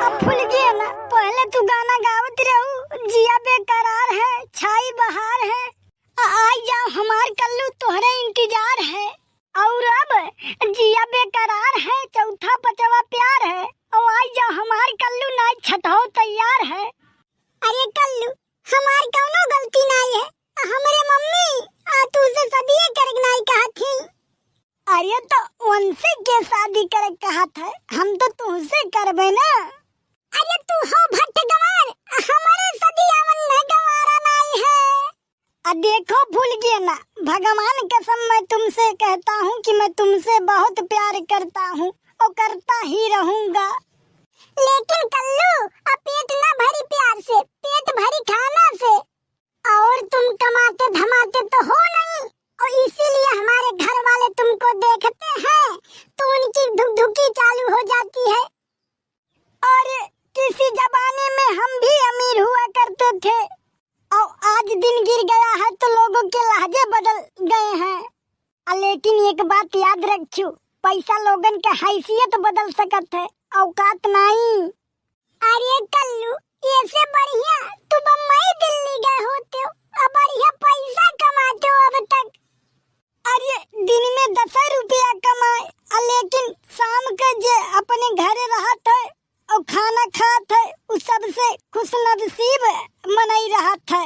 अब भूल गया ना, पहले तू गाना गावत रहू, जिया बेकरार है, छाई बहार है, आई जाओ हमार कल्लू तोहरे इंतजार है। और अब जिया बेकरार है, चौथा पचवा प्यार है, और आई जाओ हमार कल्लू नाच छठो तैयार है। अरे कल्लू हमार कौनो गलती नहीं है, हमारे मम्मी तुझसे सदिये करक नहीं कहा थी। अरे तो उनसे के शादी करे कहा था, हम तो तुझसे करबे ना। अरे तू हो भट्ट गवार, हमारे सदियावन ने गवारा नहीं है। देखो भूल गया ना, भगवान कसम मैं तुमसे कहता हूँ कि मैं तुमसे बहुत प्यार करता हूँ और करता ही रहूँगा। लेकिन कल्लू अब पेट ना भरी प्यार से, पेट भरी खाना से, और तुम कमाते धमाते तो हो नहीं, और इसीलिए हमारे घर वाले तुमको देखते हैं तो उनकी धुकधुकी चालू हो जाती है। और किसी जमाने में हम भी अमीर हुआ करते थे, और आज दिन गिर गया है तो लोगों के लहजे बदल गए हैं। लेकिन एक बात याद रखियो, पैसा लोगन के हैसियत बदल सकत है, औकात नहीं। अरे कल्लू ये से बढ़िया तू बम्बई दिल्ली गए होते हो, अब बढ़िया पैसा कमाते हो अब तक। अरे दिन में 10 रुपया कमाए, लेकिन शाम के जे अपने घरे रहत है और खाना खात है, उस सबसे खुश नसीब मनाई रहत है।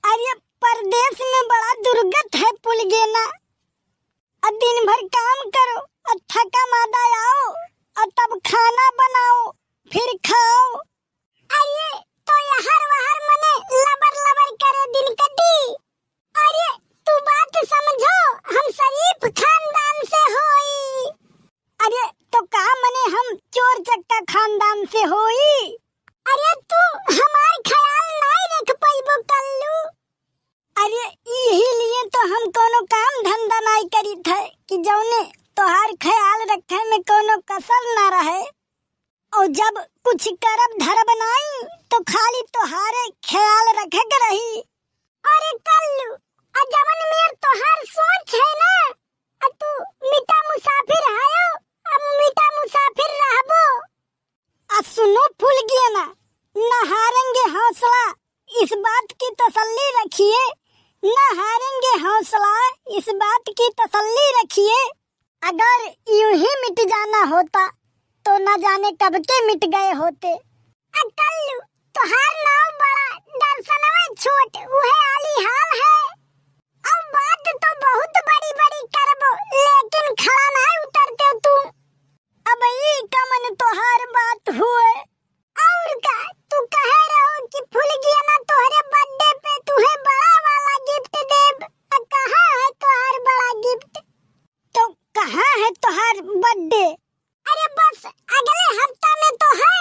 अरे परदेश में बड़ा दुर्गत है पुल गेना, दिन भर काम करो और थका मादा आओ और तब खाना बनाओ फिर खाओ। अरे तो यहर वहर मने लबर लबर करे दिन कटी। अरे तू बात समझो, हम शरीफ खानदान से होई। अरे तो का मने हम चोर चक्का खानदान से होई। अरे तू हमार ख्याल नहीं रख पाइबो कल्लू। अरे यही लिए तो हम कोनो काम धंधा नहीं करी थे कि जौने तोहार ख्याल रखे में कोनो कसर ना रहे, और जब कुछ करब धरब नहीं तो खाली तोहारे ख्याल रखे के रही। अरे कल्लू जवन में तोहार सोच है ना, तू मीठा मुसाफिर आयो, अब मीठा मुसाफिर रहबो। सुनो फूल गया ना, न हारेंगे हौसला इस बात की तसल्ली रखिए, न हारेंगे हौसला इस बात की तसल्ली रखिए। अगर यूं ही मिट जाना होता तो न जाने कब के मिट गए होते। कल्लू तोहार नाव बड़ा दर्शनवा छोट उहे आली हाल है, अब बात तो बहुत बड़ी बड़ी करबो लेकिन खड़ा नहीं उतरते हो तुम। अब ई कमन तोहार बात हुए, और का तू कह रहो कि फूल गया ना तोहरे बर्थडे पे तुहे बड़ा वाला गिफ्ट देब। कहाँ है तोहार बड़ा गिफ्ट? तो कहाँ है तोहार बर्थडे? अरे बस अगले हफ्ता में तो है।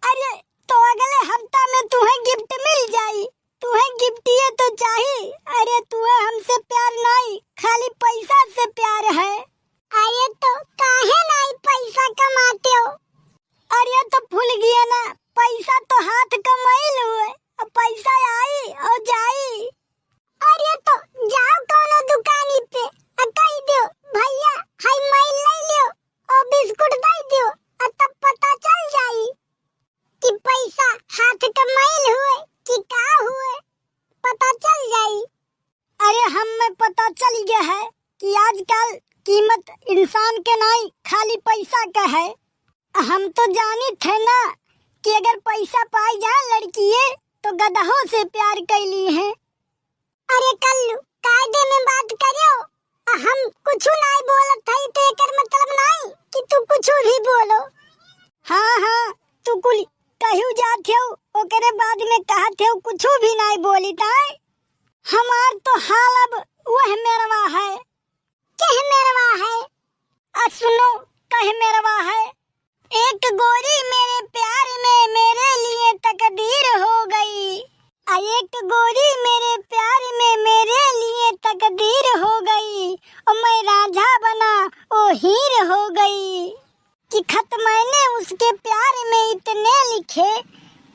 अरे तो अगले हफ्ता में तुम्हें गिफ्ट मिल जाई, तुम्हें गिफ्ट ये तो चाहिए। अरे तुम्हें हमसे प्यार नहीं, खाली पैसा से प्यार है। अरे तो काहे नहीं पैसा कमाते हो? अरे तो भूल गया ना, पैसा तो हाथ कमाइल हुए, अब पैसा आई और जाई। अरे तो जाओ कोनो दुकानी पे कह दो भैया हाय माइल ले लियो और बिस्कुट दे दो, तब पता चल जाई कि पैसा हाथ कमाइल हुए कि का हुए, पता चल जाई। अरे हमें पता चल गया है कि आजकल कीमत इंसान के नहीं खाली पैसा का है। हम तो जानी थे ना कि अगर पैसा पाई जाए लड़किये तो गधों से प्यार कैली है। अरे कल्लू कायदे में बात करियो, हम कुछ नहीं बोलत हई तो एकर मतलब नहीं कि तू कुछ भी बोलो। हाँ हाँ तू कुल कहू जात हो, ओकरे बाद में कहत हो कुछ भी नहीं बोली ताई। हमार तो हाल अब वह मेरवा है। कह मेरवा है? सुनो कह मेरवा है। एक गोरी मेरे प्यार में मेरे लिए तकदीर हो गई, एक गोरी मेरे प्यार में मेरे लिए तकदीर हो गई, और मैं रांझा बना ओ हीर हो गई। कि खत मैंने उसके प्यार में इतने लिखे,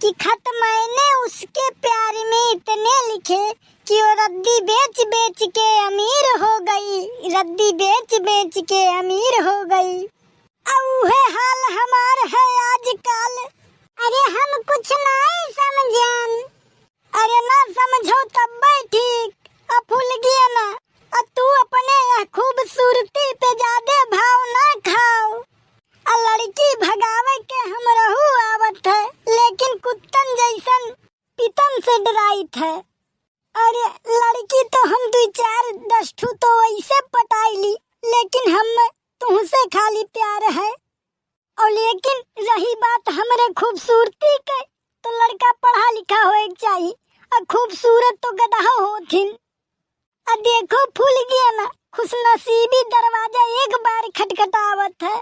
कि खत मैंने उसके प्यार में इतने लिखे कि वो रद्दी बेच बेच के अमीर हो गई, रद्दी बेच बेच के अमीर हो गई। अब वह हाल हमार है आजकल, से डराई थे। अरे लड़की तो हम 2-4-10 ठू तो ऐसे पटाई ली, लेकिन हम तुमसे खाली प्यार है। और लेकिन रही बात हमरे खूबसूरती के, तो लड़का पढ़ा लिखा होए चाहिए, और खूबसूरत तो गधा होथिन। देखो फूल गया ना, खुशनसीबी दरवाजा एक बार खटखटावत है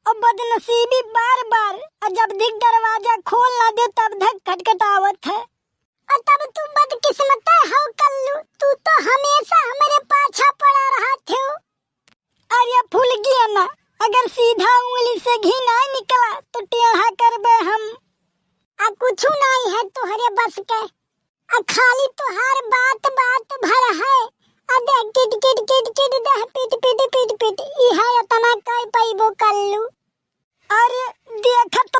और बदनसीबी बार बार, और जब दिख दरवाजा खोल ना दे तब तक खटखटावत है। और तब तू बदकिस्मत हो कल्लू, तू तो हमेशा हमारे पाछा पड़ा रहा थे। अरे फूल गया ना, अगर सीधा उंगली से घी नहीं निकला तो टेढ़ा करबे हम। कुछ नहीं है तुहरे बस के, खाली तुहार बात बात भर है। देख किट किट किट किट दह पिट पिट पिट पिट, इहा इतना कई पाइबो कल्लू। अरे देखत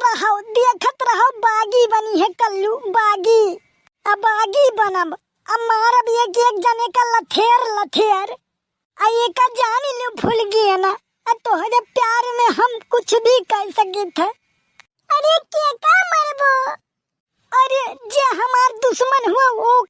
रहो बागी बनी है कल्लू, बागी। अब बागी बनब, अब मारब एक एक जने का लथेर। एक जानी लो भूल गए ना, तोहरे प्यार में हम कुछ भी कर सके थे। अरे के का मरबो? अरे जे हमार दुश्मन हुआ वो